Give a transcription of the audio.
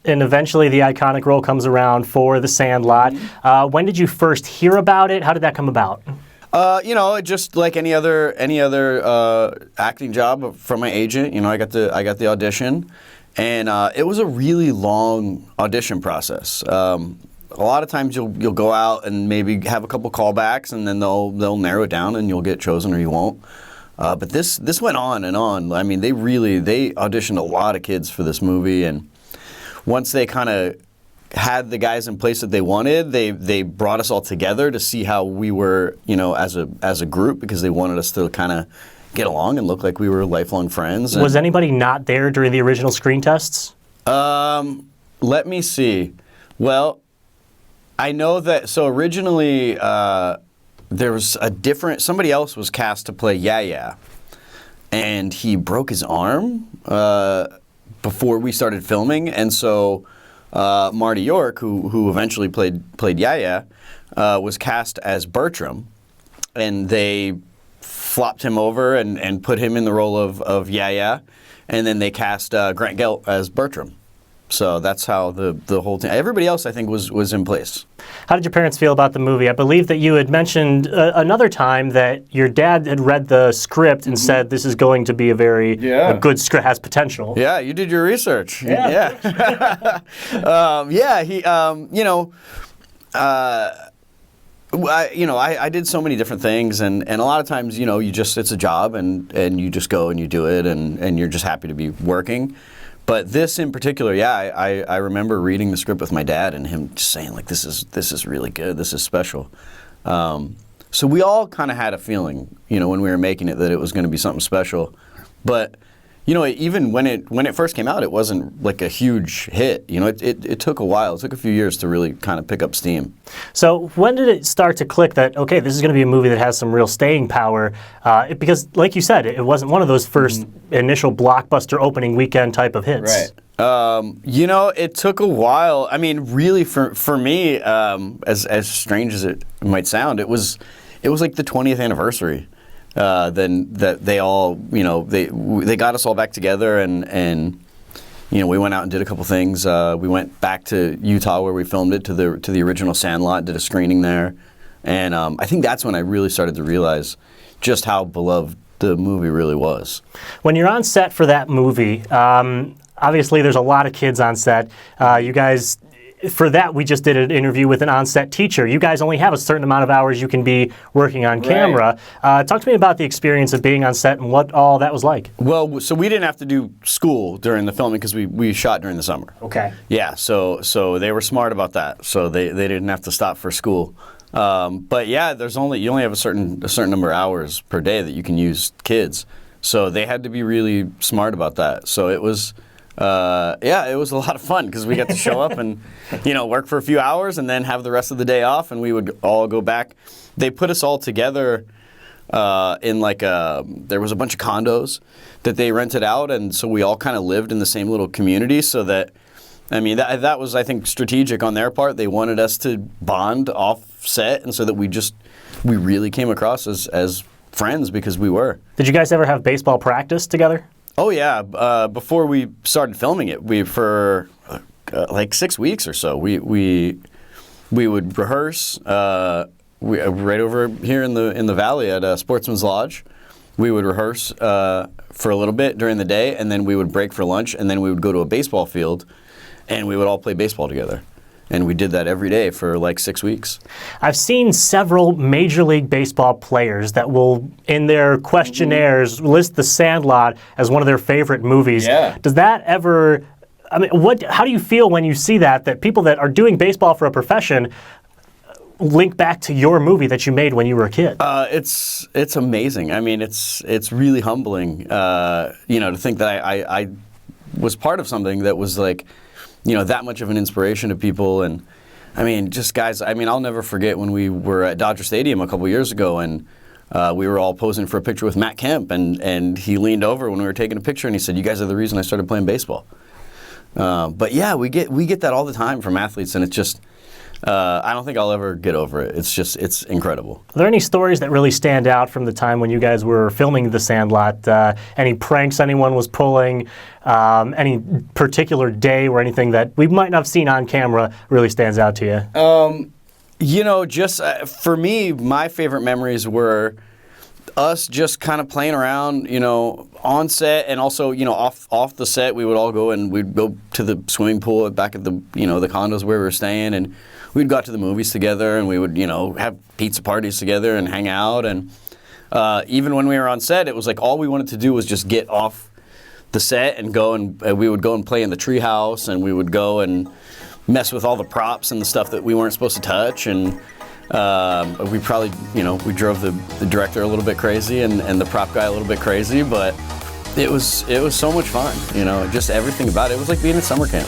and eventually the iconic role comes around for The Sandlot. When did you first hear about it? How did that come about? Just like any other acting job from my agent. I got the audition, and it was a really long audition process. A lot of times you'll go out and maybe have a couple callbacks, and then they'll narrow it down, and you'll get chosen or you won't. But this went on and on. I mean, they auditioned a lot of kids for this movie, and once they kind of had the guys in place that they wanted, they brought us all together to see how we were, as a group, because they wanted us to kind of get along and look like we were lifelong friends. Was anybody not there during the original screen tests? Let me see. Well, I know that, so originally there was somebody else was cast to play Yaya, and he broke his arm before we started filming, and so Marty York, who eventually played Yaya, was cast as Bertram, and they flopped him over and put him in the role of Yaya, and then they cast Grant Gelt as Bertram. So that's how the whole thing. Everybody else, I think, was in place. How did your parents feel about the movie? I believe that you had mentioned another time that your dad had read the script and said this is going to be a good script, has potential. Yeah, you did your research. Yeah. I did so many different things, and a lot of times, it's a job, and you just go and you do it, and you're just happy to be working. But this in particular, I remember reading the script with my dad and him just saying, like, this is really good, this is special. So we all kind of had a feeling, when we were making it, that it was going to be something special. But, even when it first came out, it wasn't like a huge hit. It took a while. It took a few years to really kind of pick up steam. So when did it start to click that, okay, this is going to be a movie that has some real staying power? Because, like you said, it wasn't one of those first initial blockbuster opening weekend type of hits. Right. It took a while. I mean, really, for me, as strange as it might sound, it was like the 20th anniversary. Then that they all, they got us all back together, and we went out and did a couple things. We went back to Utah where we filmed it, to the original Sandlot, did a screening there, and I think that's when I really started to realize just how beloved the movie really was. When you're on set for that movie, obviously there's a lot of kids on set. You guys. For that, we just did an interview with an on-set teacher. You guys only have a certain amount of hours you can be working on camera. Talk to me about the experience of being on set and what all that was like. Well, so we didn't have to do school during the filming because we shot during the summer. Okay. Yeah, so they were smart about that. So they didn't have to stop for school. But yeah, you only have a certain number of hours per day that you can use kids. So they had to be really smart about that. So it was. It was a lot of fun because we got to show up and, work for a few hours and then have the rest of the day off, and we would all go back. They put us all together in there was a bunch of condos that they rented out, and so we all kind of lived in the same little community, so that, that was, I think, strategic on their part. They wanted us to bond off set, and so that we really came across as friends, because we were. Did you guys ever have baseball practice together? Oh yeah, before we started filming it, for like 6 weeks or so, we would rehearse right over here in the valley at Sportsman's Lodge. We would rehearse for a little bit during the day, and then we would break for lunch, and then we would go to a baseball field, and we would all play baseball together. And we did that every day for like 6 weeks. I've seen several Major League Baseball players that will, in their questionnaires, list The Sandlot as one of their favorite movies. Yeah. Does that ever, how do you feel when you see that people that are doing baseball for a profession link back to your movie that you made when you were a kid? It's amazing. It's really humbling, to think that I was part of something that was like, that much of an inspiration to people. And just guys, I'll never forget when we were at Dodger Stadium a couple years ago, and we were all posing for a picture with Matt Kemp, and he leaned over when we were taking a picture and he said, "You guys are the reason I started playing baseball." But yeah, we get that all the time from athletes, and it's just, I don't think I'll ever get over it. It's incredible. Are there any stories that really stand out from the time when you guys were filming The Sandlot? Any pranks anyone was pulling? Any particular day or anything that we might not have seen on camera really stands out to you? You know, just for me, my favorite memories were us just kind of playing around, you know, on set and also, you know, off the set. We would all go and we'd go to the swimming pool back at the, you know, the condos where we were staying, and we'd go out to the movies together, and we would, you know, have pizza parties together and hang out. And even when we were on set, it was like all we wanted to do was just get off the set and go, and we would go and play in the treehouse, and we would go and mess with all the props and the stuff that we weren't supposed to touch. And we probably, you know, we drove the director a little bit crazy and the prop guy a little bit crazy, but it was so much fun, you know, just everything about it. It was like being at summer camp.